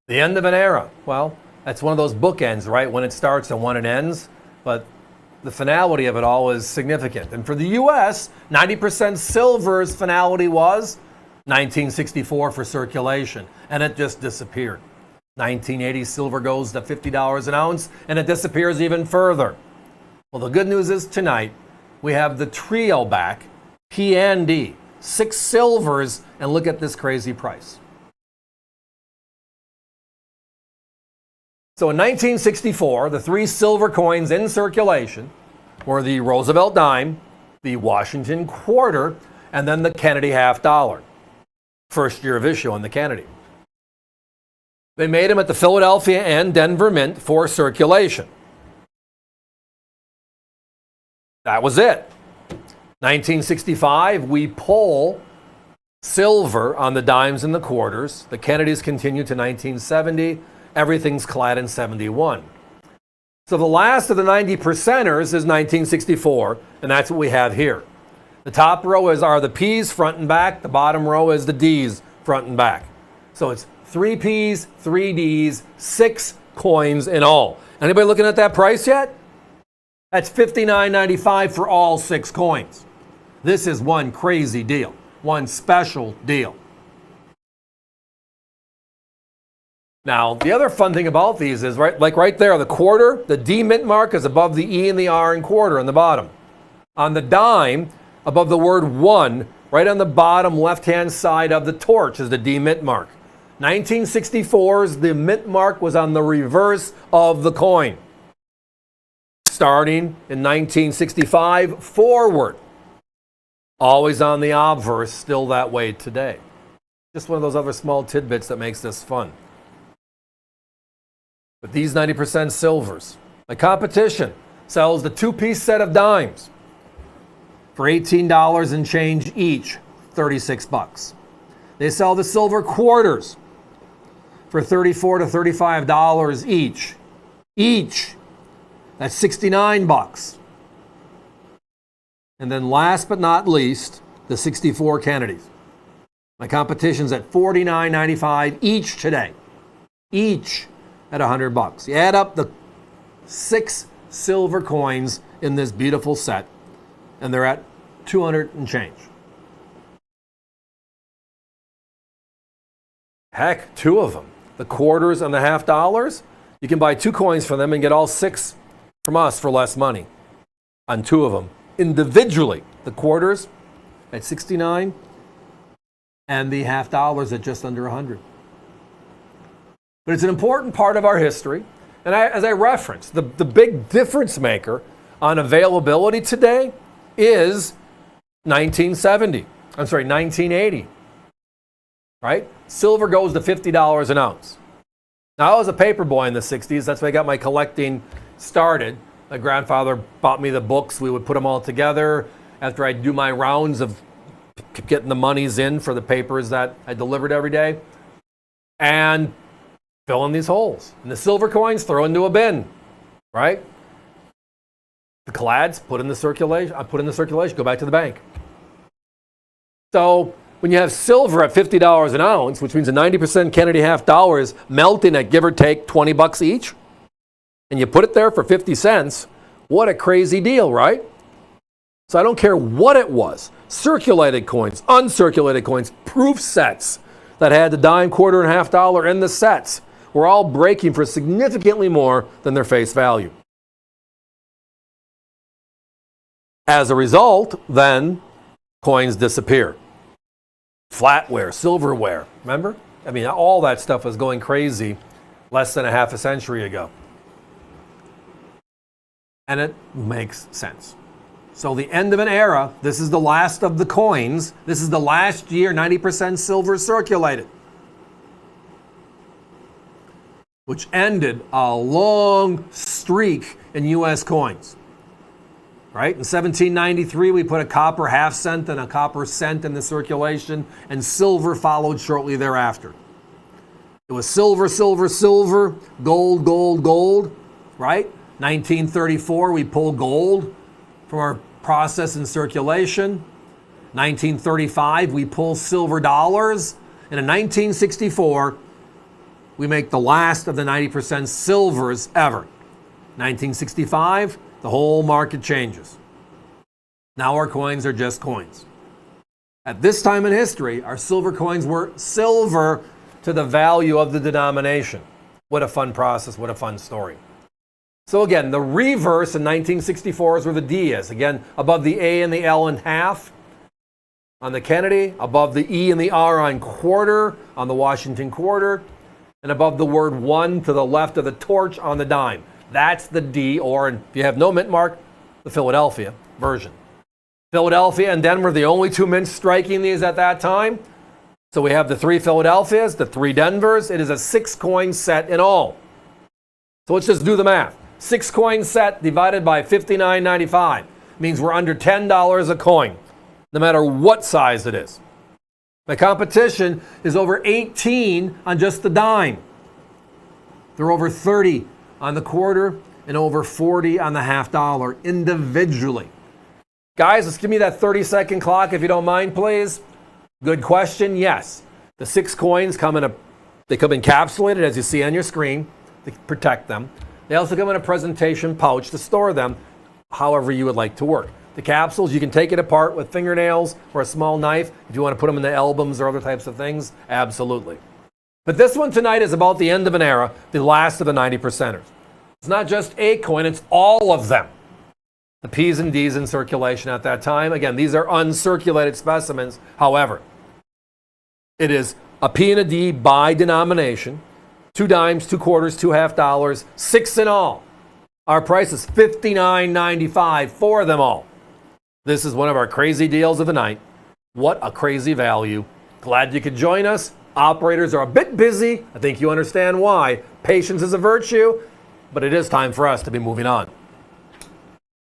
The end of an era. Well, that's one of those bookends, right? When it starts and when it ends. But the finality of it all is significant. And for the U.S., 90% silver's finality was 1964 for circulation. And it just disappeared. 1980, silver goes to $50 an ounce, and it disappears even further. Well, the good news is tonight, we have the trio back, P and D. 6 silvers, and look at this crazy price. So in 1964, the 3 silver coins in circulation were the Roosevelt dime, the Washington quarter, and then the Kennedy half dollar. First year of issue on the Kennedy. They made them at the Philadelphia and Denver Mint for circulation. That was it. 1965, we pull silver on the dimes and the quarters. The Kennedys continue to 1970. Everything's clad in 71. So the last of the 90 percenters is 1964, and that's what we have here. The top row are the P's front and back. The bottom row is the D's front and back. So it's 3 P's, 3 D's, 6 coins in all. Anybody looking at that price yet? That's $59.95 for all 6 coins. This is one crazy deal, one special deal. Now, the other fun thing about these is, right there, the quarter, the D mint mark is above the E and the R in quarter on the bottom. On the dime, above the word 1, right on the bottom left-hand side of the torch is the D mint mark. 1964's, the mint mark was on the reverse of the coin. Starting in 1965 forward. Always on the obverse, still that way today. Just one of those other small tidbits that makes this fun. But these 90% silvers, the competition sells the 2-piece set of dimes for $18 and change each, 36 bucks. They sell the silver quarters for $34 to $35 each. Each. That's 69 bucks. And then last but not least, the 64 Kennedys. My competition's at $49.95 each today. Each at 100 bucks. You add up the 6 silver coins in this beautiful set, and they're at 200 and change. Heck, 2 of them. The quarters and the half dollars, you can buy 2 coins for them and get all 6 from us for less money on 2 of them. Individually, the quarters at 69 and the half dollars at just under 100. But it's an important part of our history. And as I referenced, the big difference maker on availability today is 1980. Right? Silver goes to $50 an ounce. Now, I was a paper boy in the 60s. That's why I got my collecting started. My grandfather bought me the books. We would put them all together after I'd do my rounds of getting the monies in for the papers that I delivered every day. And fill in these holes. And the silver coins, throw into a bin, right? The clads, put in the circulation, go back to the bank. So when you have silver at $50 an ounce, which means a 90% Kennedy half dollars melting at give or take 20 bucks each, and you put it there for 50 cents, what a crazy deal, right? So I don't care what it was, circulated coins, uncirculated coins, proof sets that had the dime, quarter, and half dollar in the sets were all breaking for significantly more than their face value. As a result, then, coins disappear. Flatware, silverware, remember? I mean, all that stuff was going crazy less than a half a century ago. And it makes sense. So the end of an era, this is the last of the coins. This is the last year 90% silver circulated, which ended a long streak in U.S. coins. Right? In 1793, we put a copper half cent and a copper cent in the circulation, and silver followed shortly thereafter. It was silver, silver, silver, gold, gold, gold, right? 1934, we pull gold from our process in circulation. 1935, we pull silver dollars. And in 1964, we make the last of the 90% silvers ever. 1965, the whole market changes. Now our coins are just coins. At this time in history, our silver coins were silver to the value of the denomination. What a fun process, what a fun story. So again, the reverse in 1964 is where the D is. Again, above the A and the L in half on the Kennedy, above the E and the R on quarter on the Washington quarter, and above the word 1 to the left of the torch on the dime. That's the D, or if you have no mint mark, the Philadelphia version. Philadelphia and Denver, the only two mints striking these at that time. So we have the 3 Philadelphias, the 3 Denvers. It is a 6-coin set in all. So let's just do the math. 6-coin set divided by $59.95 means we're under $10 a coin, no matter what size it is. The competition is over 18 on just the dime. They're over 30 on the quarter and over 40 on the half dollar individually. Guys, let's give me that 30-second clock if you don't mind, please. Good question. Yes, the 6 coins come encapsulated, as you see on your screen, to protect them. They also come in a presentation pouch to store them however you would like to work. The capsules, you can take it apart with fingernails or a small knife if you want to put them in the albums or other types of things. Absolutely. But this one tonight is about the end of an era, the last of the 90%ers. It's not just a coin, it's all of them. The P's and D's in circulation at that time. Again, these are uncirculated specimens. However, it is a P and a D by denomination. 2 dimes, 2 quarters, 2 half dollars, 6 in all. Our price is $59.95 for them all. This is one of our crazy deals of the night. What a crazy value. Glad you could join us. Operators are a bit busy. I think you understand why. Patience is a virtue, but it is time for us to be moving on.